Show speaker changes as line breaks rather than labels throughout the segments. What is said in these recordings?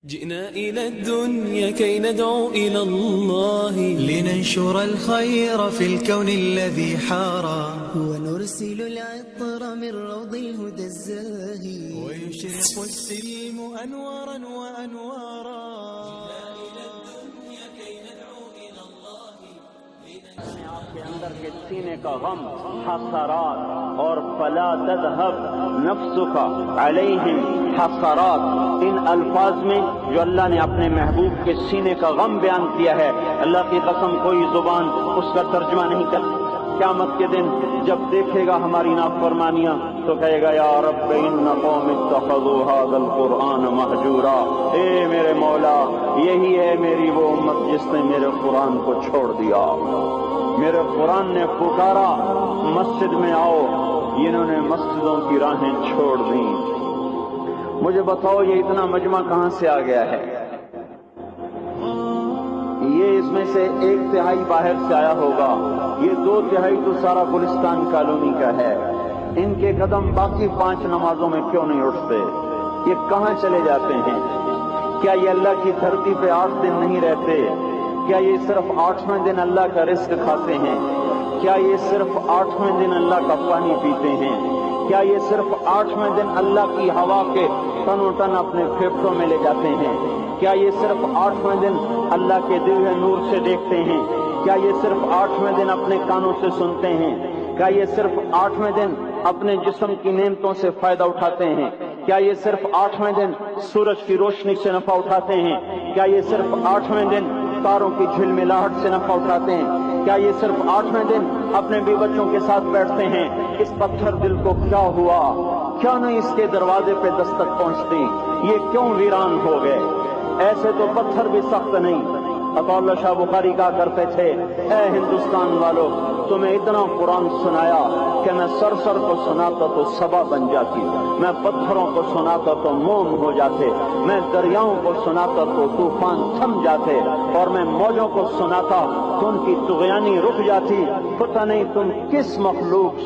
جئنا إلى الدنيا كي ندعو إلى الله
لننشر الخير في الكون الذي حارى
ونرسل العطر من روض الهدى الزاهي
ويشرق السلم أنوارا وأنوارا.
آپ کے اندر کے سینے کا غم حسرات اور فلا تذهب نفسك علیہم حسرات، ان الفاظ میں جو اللہ نے اپنے محبوب کے سینے کا غم بیان کیا ہے، اللہ کی قسم کوئی زبان اس کا ترجمہ نہیں کر. قیامت کے دن جب دیکھے گا ہماری نافرمانیاں تو کہے گا یا رب ان قوم اتخذوا هذا القرآن مہجورا، اے میرے مولا یہی ہے میری وہ امت جس نے میرے قرآن کو چھوڑ دیا. میرے قرآن نے پکارا مسجد میں آؤ، انہوں نے مسجدوں کی راہیں چھوڑ دیں. مجھے بتاؤ یہ اتنا مجمع کہاں سے آ گیا ہے؟ یہ اس میں سے 1/3 باہر سے آیا ہوگا، یہ 2/3 تو سارا گلستان کالونی کا ہے. ان کے قدم باقی 5 نمازوں میں کیوں نہیں اٹھتے؟ یہ کہاں چلے جاتے ہیں؟ کیا یہ اللہ کی دھرتی پہ 8 دن نہیں رہتے؟ کیا یہ صرف 8ویں دن اللہ کا رزق کھاتے ہیں؟ کیا یہ صرف 8ویں دن اللہ کا پانی پیتے ہیں؟ کیا یہ صرف 8ویں دن اللہ کی ہوا کے تن و تن اپنے پھیپھڑوں میں لے جاتے ہیں؟ کیا یہ صرف 8ویں دن اللہ کے دیے ہوئے نور سے دیکھتے ہیں؟ کیا یہ صرف 8ویں دن اپنے کانوں سے سنتے ہیں؟ کیا یہ صرف 8ویں دن اپنے جسم کی نعمتوں سے فائدہ اٹھاتے ہیں؟ کیا یہ صرف 8ویں دن سورج کی روشنی سے نفع اٹھاتے ہیں؟ کیا یہ صرف 8ویں دن تاروں کی جھلملاہٹ سے نفع اٹھاتے ہیں؟ کیا یہ صرف 8ویں دن اپنے بیوی بچوں کے ساتھ بیٹھتے ہیں؟ اس پتھر دل کو کیا ہوا؟ کیا نہیں اس کے دروازے پہ دستک پہنچتی؟ یہ کیوں ویران ہو گئے؟ ایسے تو پتھر بھی سخت نہیں. عطا اللہ شاہ بخاری کہا کرتے تھے اے ہندوستان والو، تمہیں اتنا قرآن سنایا کہ میں سرسر کو سناتا تو صبا بن جاتی، میں پتھروں کو سناتا تو موم ہو جاتے، میں دریاؤں کو سناتا تو طوفان تھم جاتے، اور میں موجوں کو سناتا تو ان کی طغیانی رک جاتی. پتہ نہیں تم کس مخلوق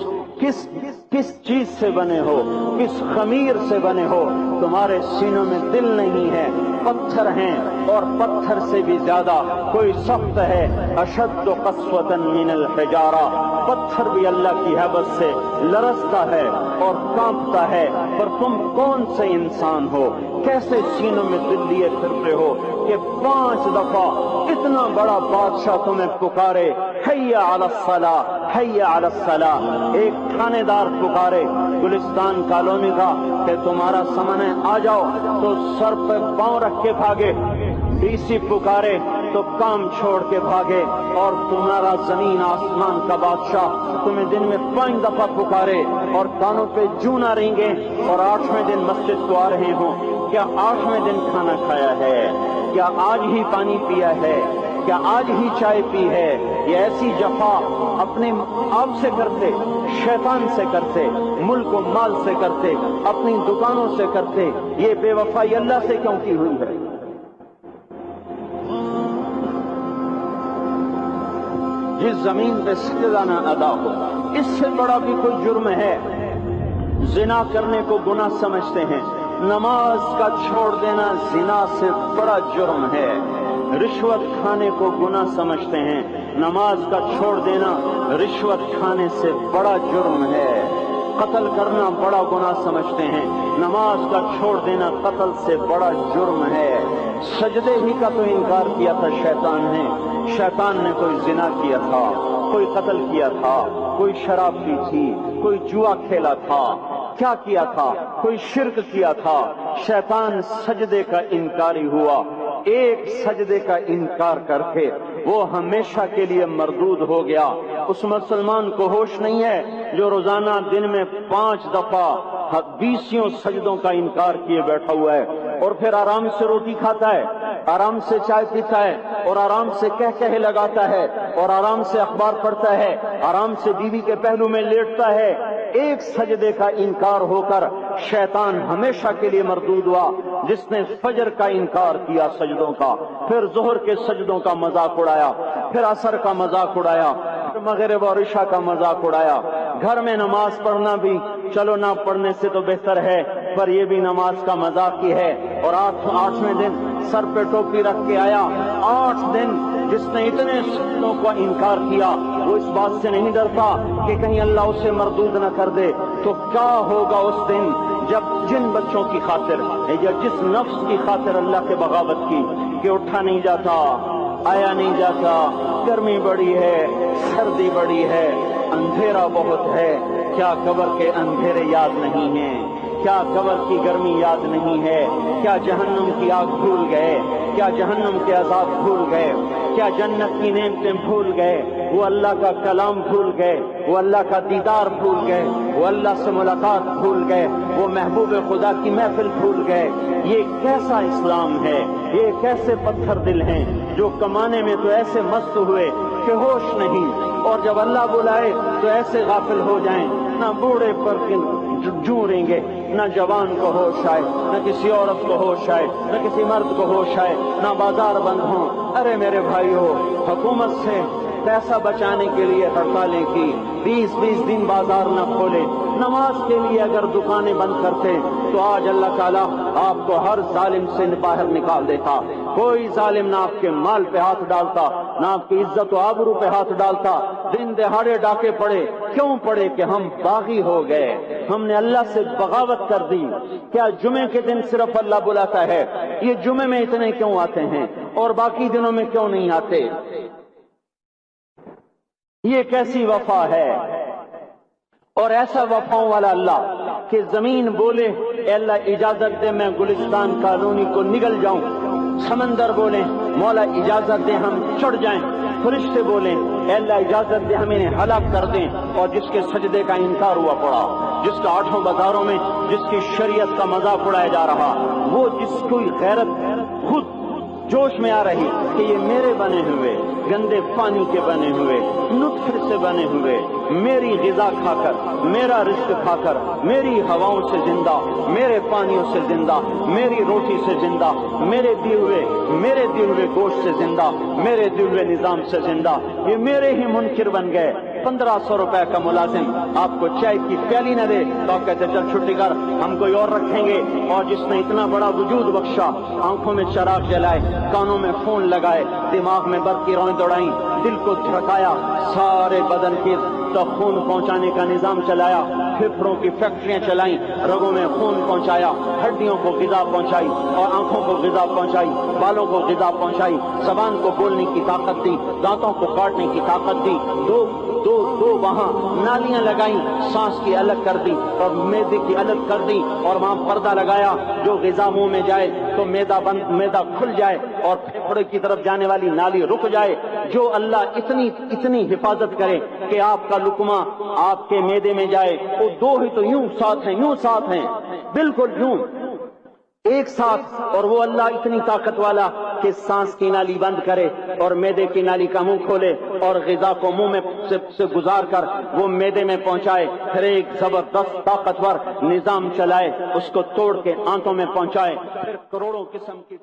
کس چیز سے بنے ہو، کس خمیر سے بنے ہو، تمہارے سینوں میں دل نہیں ہے، پتھر ہیں، اور پتھر سے بھی زیادہ کوئی سخت ہے. اشد قسوة من الحجارہ، پتھر بھی اللہ کی ہیبت سے لرزتا ہے اور کانپتا ہے. پر تم کون سے انسان ہو، کیسے سینوں میں دل لیے پھرتے ہو کہ 5 دفعہ اتنا بڑا بادشاہ تمہیں پکارے حی علی الصلاۃ حی علی الصلاۃ. ایک تھانے دار پکارے گلستان کالونی کا کہ تمہارا سامان ہے آ جاؤ، تو سر پہ پاؤں رکھ کے بھاگے. ڈی سی پکارے تو کام چھوڑ کے بھاگے. اور تمہارا زمین آسمان کا بادشاہ تمہیں دن میں 5 دفعہ پکارے اور کانوں پہ جوں نہ رہیں، اور 8ویں دن مسجد کو آ رہے ہوں. کیا 8ویں دن کھانا کھایا ہے؟ کیا آج ہی پانی پیا ہے؟ کیا آج ہی چائے پی ہے؟ یہ ایسی جفا اپنے آپ سے کرتے، شیطان سے کرتے، ملک و مال سے کرتے، اپنی دکانوں سے کرتے، یہ بے وفائی اللہ سے کیوں کی ہوئی ہے؟ جس زمین پہ سجدہ نہ ادا ہو، اس سے بڑا بھی کوئی جرم ہے؟ زنا کرنے کو گناہ سمجھتے ہیں، نماز کا چھوڑ دینا زنا سے بڑا جرم ہے. رشوت کھانے کو گناہ سمجھتے ہیں، نماز کا چھوڑ دینا رشوت کھانے سے بڑا جرم ہے. قتل کرنا بڑا گناہ سمجھتے ہیں، نماز کا چھوڑ دینا قتل سے بڑا جرم ہے. سجدے ہی کا تو انکار کیا تھا شیطان نے کوئی زنا کیا تھا، کوئی قتل کیا تھا، کوئی شراب پی تھی، کوئی جوا کھیلا تھا، کیا کیا تھا؟ کوئی شرک کیا تھا. شیطان سجدے کا انکاری ہوا. ایک سجدے کا انکار کر کے وہ ہمیشہ کے لیے مردود ہو گیا. اس مسلمان کو ہوش نہیں ہے جو روزانہ دن میں 5 دفعہ 20 سجدوں کا انکار کیے بیٹھا ہوا ہے، اور پھر آرام سے روٹی کھاتا ہے، آرام سے چائے پیتا ہے، اور آرام سے کہے لگاتا ہے، اور آرام سے اخبار پڑھتا ہے، آرام سے بیوی کے پہلو میں لیٹتا ہے. ایک سجدے کا انکار ہو کر شیطان ہمیشہ کے لیے مردود ہوا. جس نے فجر کا انکار کیا سجدوں کا، پھر ظہر کے سجدوں کا مذاق اڑایا، پھر عصر کا مذاق اڑایا، پھر مغرب اور عشاء کا مذاق اڑایا. گھر میں نماز پڑھنا بھی چلو نہ پڑھنے سے تو بہتر ہے پر یہ بھی نماز کا مذاق کی ہے، اور 8ویں دن سر پہ ٹوپی رکھ کے آیا۔ 8 دن جس نے اتنے سنتوں کا انکار کیا، وہ اس بات سے نہیں ڈرتا کہ کہیں اللہ اسے مردود نہ کر دے، تو کیا ہوگا اس دن جب جن بچوں کی خاطر یا جس نفس کی خاطر اللہ کے بغاوت کی کہ اٹھا نہیں جاتا، آیا نہیں جاتا، گرمی بڑی ہے، سردی بڑی ہے، اندھیرا بہت ہے، کیا قبر کے اندھیرے یاد نہیں ہیں؟ کیا قبر کی گرمی یاد نہیں ہے؟ کیا جہنم کی آگ بھول گئے؟ کیا جہنم کے عذاب بھول گئے؟ کیا جنت کی نعمتیں بھول گئے؟ وہ اللہ کا کلام بھول گئے؟ وہ اللہ کا دیدار بھول گئے؟ وہ اللہ سے ملاقات بھول گئے؟ وہ محبوب خدا کی محفل بھول گئے؟ یہ کیسا اسلام ہے؟ یہ کیسے پتھر دل ہیں جو کمانے میں تو ایسے مست ہوئے کہ ہوش نہیں، اور جب اللہ بلائے تو ایسے غافل ہو جائیں، نہ بوڑھے پر جوریں گے، نہ جوان کو ہوش آئے، نہ کسی عورت کو ہوش آئے، نہ کسی مرد کو ہوش آئے، نہ بازار بند ہوں۔ ارے میرے بھائیو، حکومت سے پیسہ بچانے کے لیے ہڑتالیں کی، 20 دن بازار نہ کھولے، نماز کے لیے اگر دکانیں بند کرتے تو آج اللہ تعالیٰ آپ کو ہر ظالم سے باہر نکال دیتا۔ کوئی ظالم نہ آپ کے مال پہ ہاتھ ڈالتا، نہ آپ کی عزت و آبرو پہ ہاتھ ڈالتا۔ دن دہاڑے ڈاکے پڑے، کیوں پڑے؟ کہ ہم باغی ہو گئے، ہم نے اللہ سے بغاوت کر دی۔ کیا جمعے کے دن صرف اللہ بلاتا ہے؟ یہ جمعے میں اتنے کیوں آتے ہیں اور باقی دنوں میں کیوں نہیں آتے؟ یہ کیسی وفا ہے؟ اور ایسا وفاؤں والا اللہ کہ زمین بولے اے اللہ اجازت دے میں گلستان کالونی کو نگل جاؤں، سمندر بولے مولا اجازت دے ہم چڑھ جائیں، فرشتے بولیں اے اللہ اجازت دے ہم انہیں ہلاک کر دیں، اور جس کے سجدے کا انکار ہوا پڑا، جس کا 8 بازاروں میں جس کی شریعت کا مذاق اڑایا جا رہا، وہ جس کوئی غیرت خود جوش میں آ رہی کہ یہ میرے بنے ہوئے گندے پانی کے بنے ہوئے نطفے سے بنے ہوئے میری غذا کھا کر، میرا رزق کھا کر، میری ہواؤں سے زندہ، میرے پانیوں سے زندہ، میری روٹی سے زندہ، میرے دیے ہوئے گوشت سے زندہ، میرے دیے ہوئے نظام سے زندہ، یہ میرے ہی منکر بن گئے۔ 1500 روپے کا ملازم آپ کو چائے کی پیالی نہ دے تو آپ کہتے چل چھٹی کر، ہم کوئی اور رکھیں گے۔ اور جس نے اتنا بڑا وجود بخشا، آنکھوں میں چراغ جلائے، کانوں میں فون لگائے، دماغ میں برق کی روئیں دوڑائیں، دل کو دھڑکایا، سارے بدن کی تو خون پہنچانے کا نظام چلایا، پھیپھڑوں کی فیکٹریاں چلائیں، رگوں میں خون پہنچایا، ہڈیوں کو غذا پہنچائی اور آنکھوں کو غذا پہنچائی، بالوں کو غذا پہنچائی، زبان کو بولنے کی طاقت دی، دانتوں کو کاٹنے کی طاقت دی، دو وہاں نالیاں لگائیں، سانس کی الگ کر دی اور معدے کی الگ کر دی، اور وہاں پردہ لگایا، جو غذا منہ میں جائے تو معدہ کھل جائے اور پھیپھڑے کی طرف جانے والی نالی رک جائے۔ جو اللہ اتنی حفاظت کرے کہ آپ کا لقمہ آپ کے معدے میں جائے، وہ دو ہی تو یوں ساتھ ہیں بالکل یوں ایک ساتھ، اور وہ اللہ اتنی طاقت والا کہ سانس کی نالی بند کرے اور معدے کی نالی کا منہ کھولے اور غذا کو منہ میں سے گزار کر وہ معدے میں پہنچائے، پھر ایک زبردست طاقتور نظام چلائے، اس کو توڑ کے آنتوں میں پہنچائے، پھر کروڑوں قسم کی